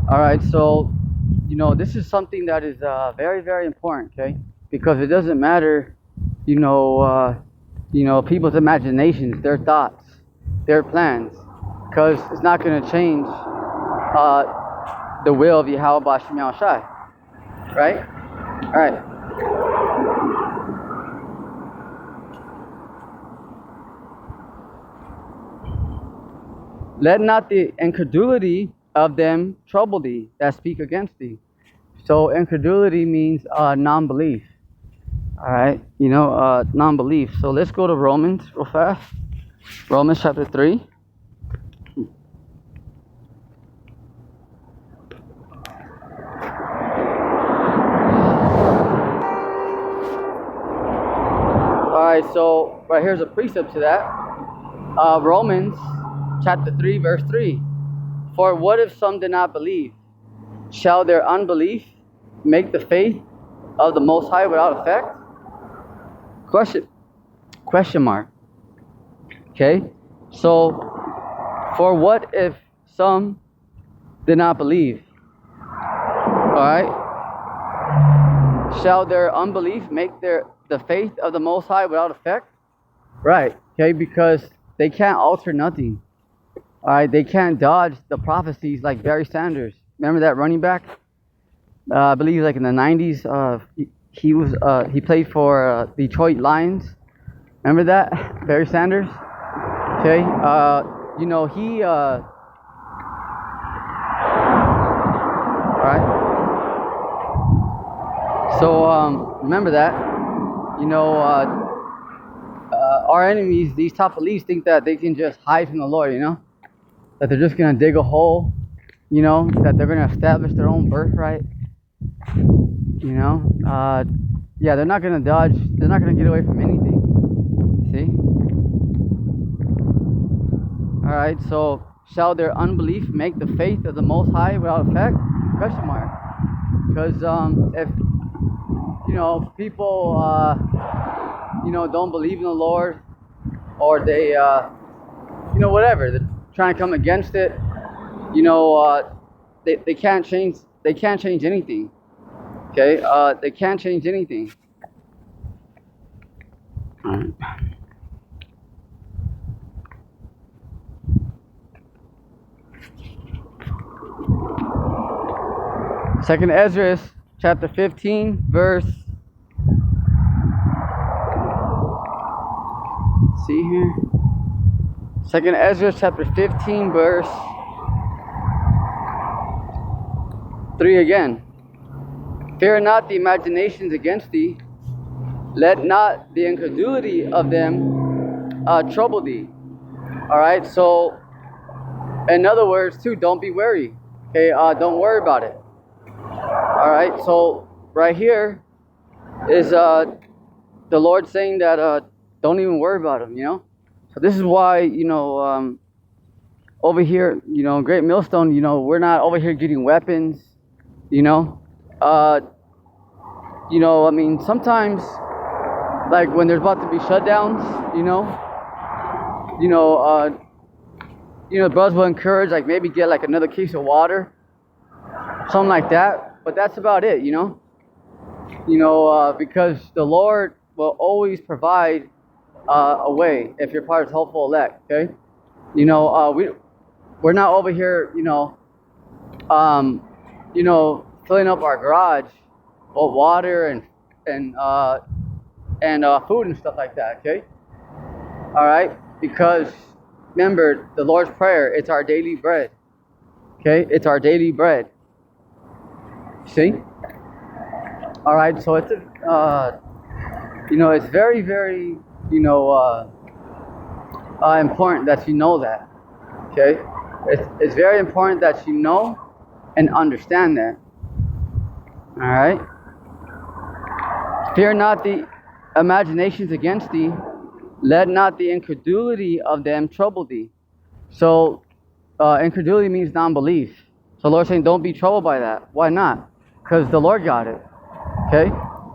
All right, so this is something that is very, very important, okay? Because it doesn't matter, people's imaginations, their thoughts, their plans, because it's not going to change the will of Yahweh Bashim Shai, right? All right. Let not the incredulity of them trouble thee that speak against thee. So incredulity means non-belief. All right, non-belief. So let's go to Romans real fast. Romans chapter 3. All right, so right here's a precept to that. Romans chapter 3, verse 3. For what if some did not believe? Shall their unbelief make the faith of the Most High without effect? Question mark. Okay, so for what if some did not believe? All right. Shall their unbelief make the faith of the Most High without effect? Right. Okay, because they can't alter nothing. All right, they can't dodge the prophecies like Barry Sanders. Remember that running back? I believe like in the 90s. He played for Detroit Lions. Remember that, Barry Sanders? Okay. He. All right. So remember that. Our enemies, these top elites, think that they can just hide from the Lord. That they're just gonna dig a hole. That they're gonna establish their own birthright. Yeah, they're not gonna dodge. They're not gonna get away from anything. See? All right. So, shall their unbelief make the faith of the Most High without effect? Question mark. Because if people don't believe in the Lord, or they whatever, they're trying to come against it. They can't change. They can't change anything. Okay. They can't change anything. All right. Second Ezra chapter 15 verse. See here. Second Ezra chapter 15 verse 3 again. Fear not the imaginations against thee. Let not the incredulity of them trouble thee. All right. So, in other words, too, don't be wary. Okay. Don't worry about it. All right. So right here is the Lord saying that don't even worry about them. So this is why over here, Great Millstone, we're not over here getting weapons. I mean, sometimes, like when there's about to be shutdowns, brothers will encourage, like maybe get like another case of water, something like that. But that's about it, because the Lord will always provide a way if you're part of the hopeful elect. Okay, we're not over here, filling up our garage with water and food and stuff like that. Okay, all right, because remember the Lord's Prayer. It's our daily bread. Okay, it's our daily bread. See? All right, so it's it's very, very, important that you know that. Okay, it's very important that you know and understand that. All right. Fear not the imaginations against thee. Let not the incredulity of them trouble thee. So, incredulity means non-belief. So, the Lord's saying, don't be troubled by that. Why not? Because the Lord got it. Okay?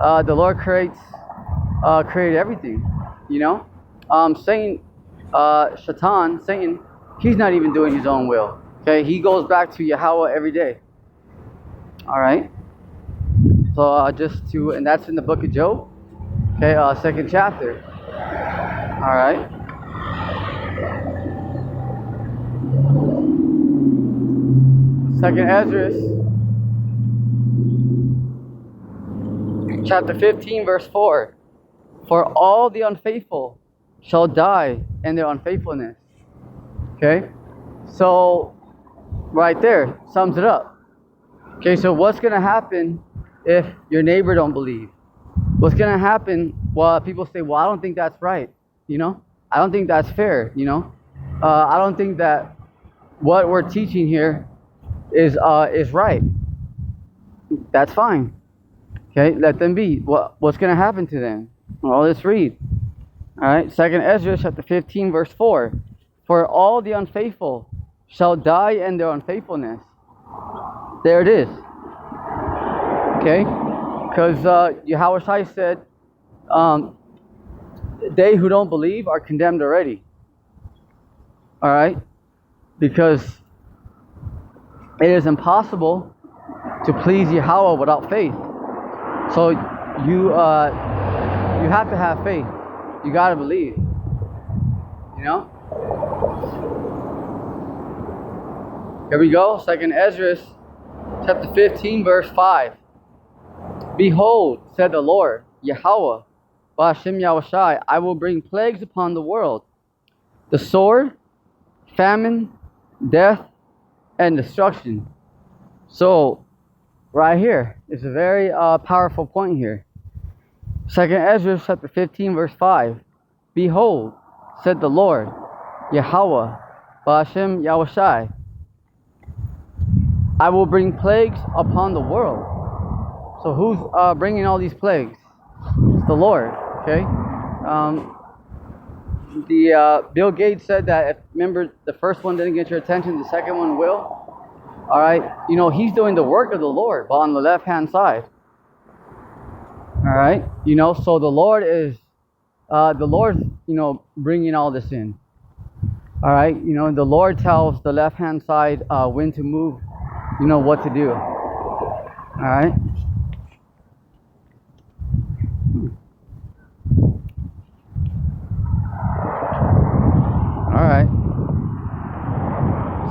The Lord created everything. Satan, Satan, he's not even doing his own will. Okay? He goes back to Yahweh every day. All right. So and that's in the book of Job. Okay, second chapter. All right. Second Ezra, chapter 15, verse 4. For all the unfaithful shall die in their unfaithfulness. Okay? So, right there, sums it up. Okay, so what's going to happen if your neighbor don't believe? What's going to happen? Well, people say, well, I don't think that's right. You know? I don't think that's fair. You know? I don't think that what we're teaching here is right. That's fine. Okay, let them be. What's going to happen to them? Well, let's read. All right, Second Ezra chapter 15, verse 4. For all the unfaithful shall die in their unfaithfulness. There it is. Okay, because Yahweh said, they who don't believe are condemned already. All right, because it is impossible to please Yahweh without faith. So you have to have faith. You gotta believe. You know. Here we go. Second Ezra, chapter 15, verse 5. Behold, said the Lord, Yahweh, Ba'ashem Yahushai, I will bring plagues upon the world: the sword, famine, death, and destruction. So, right here is a very powerful point here. Second Ezra chapter 15, verse 5. Behold, said the Lord, Yahweh, Ba'ashem Yahushai, I will bring plagues upon the world. So who's bringing all these plagues? It's the Lord. Okay. Bill Gates said that remember the first one didn't get your attention, the second one will. All right. You know, he's doing the work of the Lord, but on the left-hand side. All right. You know, so the Lord is, bringing all this in. All right. You know, the Lord tells the left-hand side when to move. You know what to do. All right. All right.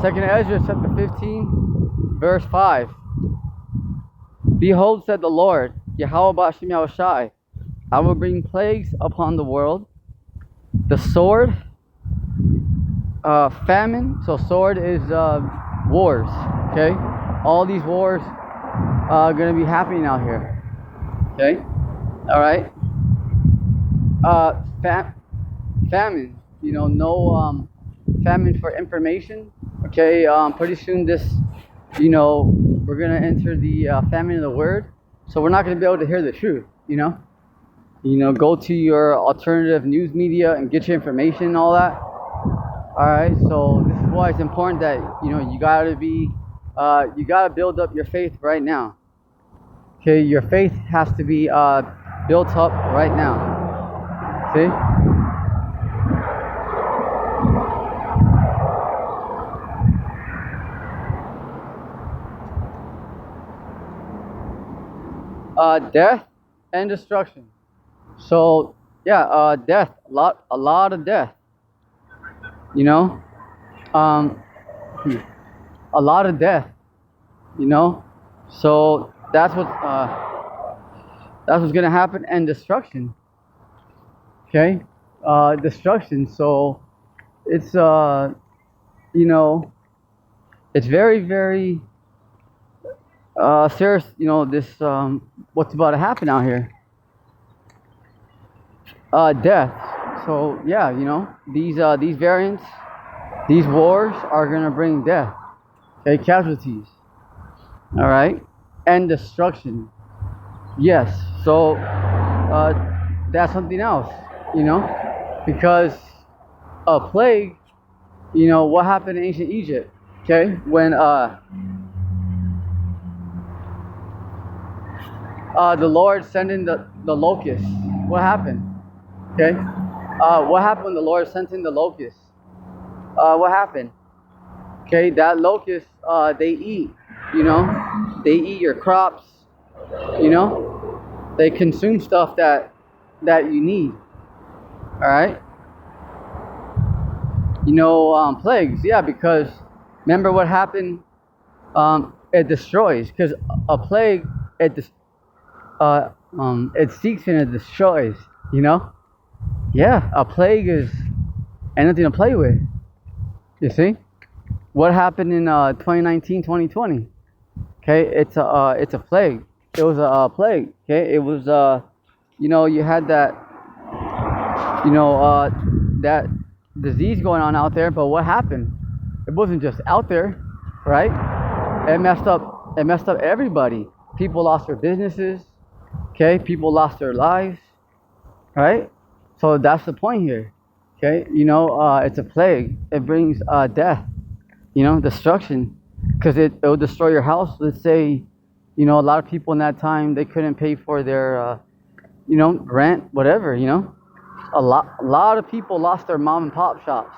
Second Ezra chapter 15, verse 5. Behold, said the Lord, Yahweh Ba'ashem Yahushai, I will bring plagues upon the world: the sword, famine. So sword is wars. Okay, all these wars are going to be happening out here. Okay, all right. Famine. You know, no famine for information. Okay, pretty soon we're going to enter the famine of the word. So we're not going to be able to hear the truth, you know. Go to your alternative news media and get your information and all that. All right, so this is why it's important that, you got to build up your faith right now. Okay, your faith has to be built up right now. See? Death and destruction. So yeah, death, a lot of death. A lot of death. So that's what's gonna happen, and destruction. Okay, destruction. So it's it's very, very serious. This what's about to happen out here. Death. So yeah, these variants, these wars are gonna bring death. Okay, casualties. All right, and destruction. Yes. So that's something else. Because a plague. What happened in ancient Egypt? Okay, when the Lord sent in the locusts. What happened? Okay. What happened when the Lord sent in the locusts? What happened? Okay, that locust, they eat, They eat your crops, you know. They consume stuff that you need. All right. Plagues. Yeah, because remember what happened. It destroys, because a plague it seeks and it destroys. Yeah, a plague is anything to play with. You see, what happened in 2019, 2020? Okay, it's a plague. It was a plague. Okay, it was you had that disease going on out there. But what happened? It wasn't just out there, right? It messed up everybody. People lost their businesses. Okay, people lost their lives, right? So that's the point here. Okay, it's a plague. It brings death, destruction, because it will destroy your house. Let's say, a lot of people in that time, they couldn't pay for their, rent, whatever. A lot of people lost their mom and pop shops,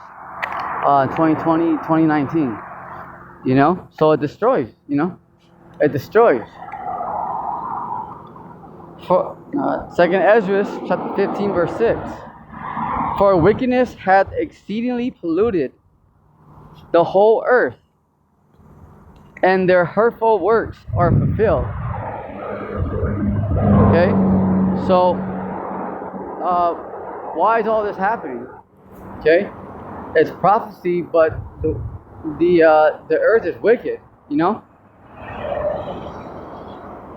2020, 2019. So it destroys. It destroys. For 2nd Ezra chapter 15 verse 6. For wickedness hath exceedingly polluted the whole earth, and their hurtful works are fulfilled. Okay, so why is all this happening? Okay, it's prophecy, but the earth is wicked.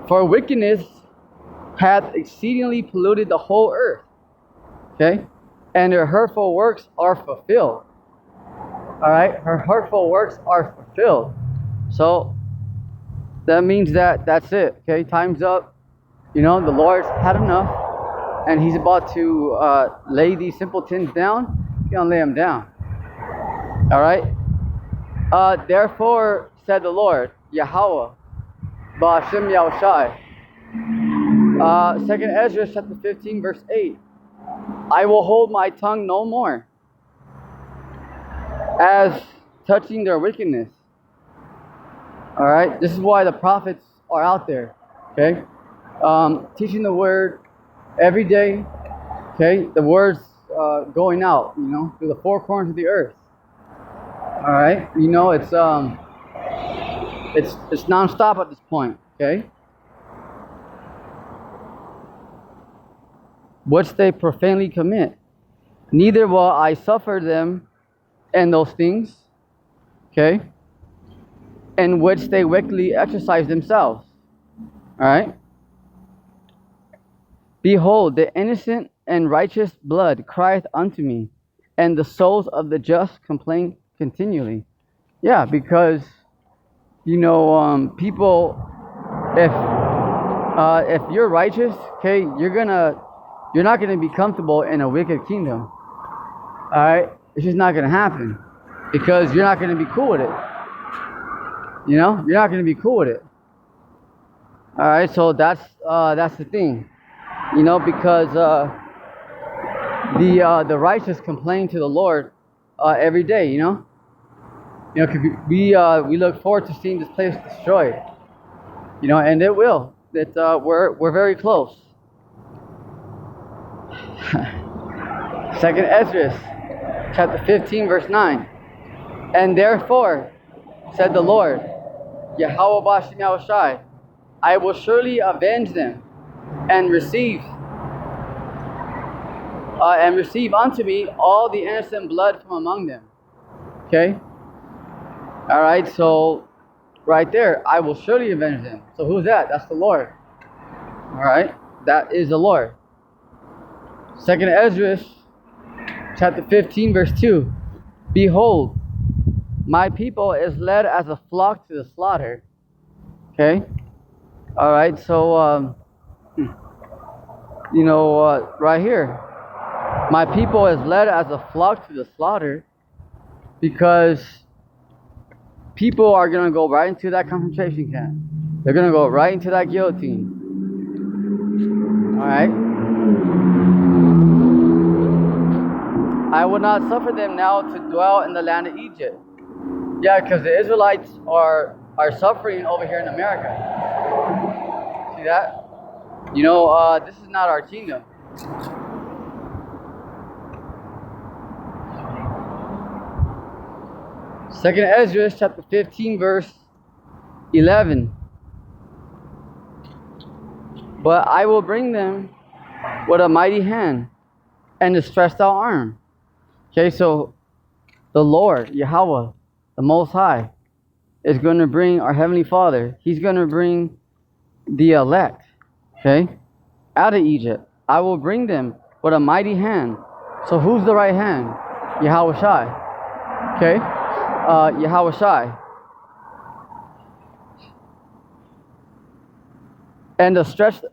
For wickedness hath exceedingly polluted the whole earth. Okay, and their hurtful works are fulfilled. All right, her hurtful works are fulfilled. So that means that's it. Okay, time's up. The Lord's had enough, and He's about to lay these simpletons down. He's gonna lay them down. All right. Therefore said the Lord, Yahweh, Ba'ashem Yahushai. 2nd Ezra chapter 15 verse 8. I will hold my tongue no more as touching their wickedness. All right, this is why the prophets are out there. Okay, teaching the word every day. Okay, the word's going out. Through the four corners of the earth. All right, it's nonstop at this point. Okay. Which they profanely commit. Neither will I suffer them in those things, okay, in which they wickedly exercise themselves. All right. Behold, the innocent and righteous blood crieth unto me, and the souls of the just complain continually. Yeah, because people, if you're righteous, okay, you're not gonna be comfortable in a wicked kingdom. All right, it's just not gonna happen, because you're not gonna be cool with it. You're not gonna be cool with it. All right, so that's the thing. Because the righteous complain to the Lord every day. We look forward to seeing this place destroyed. And it will. We're very close. 2nd Ezra chapter 15 verse 9. And therefore said the Lord, Yahweh Ba'ashem Yahushai, I will surely avenge them and receive unto me all the innocent blood from among them. Okay. All right. So right there, I will surely avenge them. So who's that? That's the Lord. All right. That is the Lord. 2nd Ezra chapter 15 verse 2. Behold, my people is led as a flock to the slaughter. Okay. All right. So right here, my people is led as a flock to the slaughter, because people are going to go right into that concentration camp. They're going to go right into that guillotine. All right. I will not suffer them now to dwell in the land of Egypt. Yeah, because the Israelites are are suffering over here in America. See that? This is not our kingdom. Second Ezra chapter 15 verse 11. But I will bring them with a mighty hand and a stretched out arm. Okay, so the Lord, Yahweh, the Most High, is going to bring our Heavenly Father. He's going to bring the elect, okay, out of Egypt. I will bring them with a mighty hand. So who's the right hand? Yahweh Shai. Okay, Yahweh Shai. And the stretched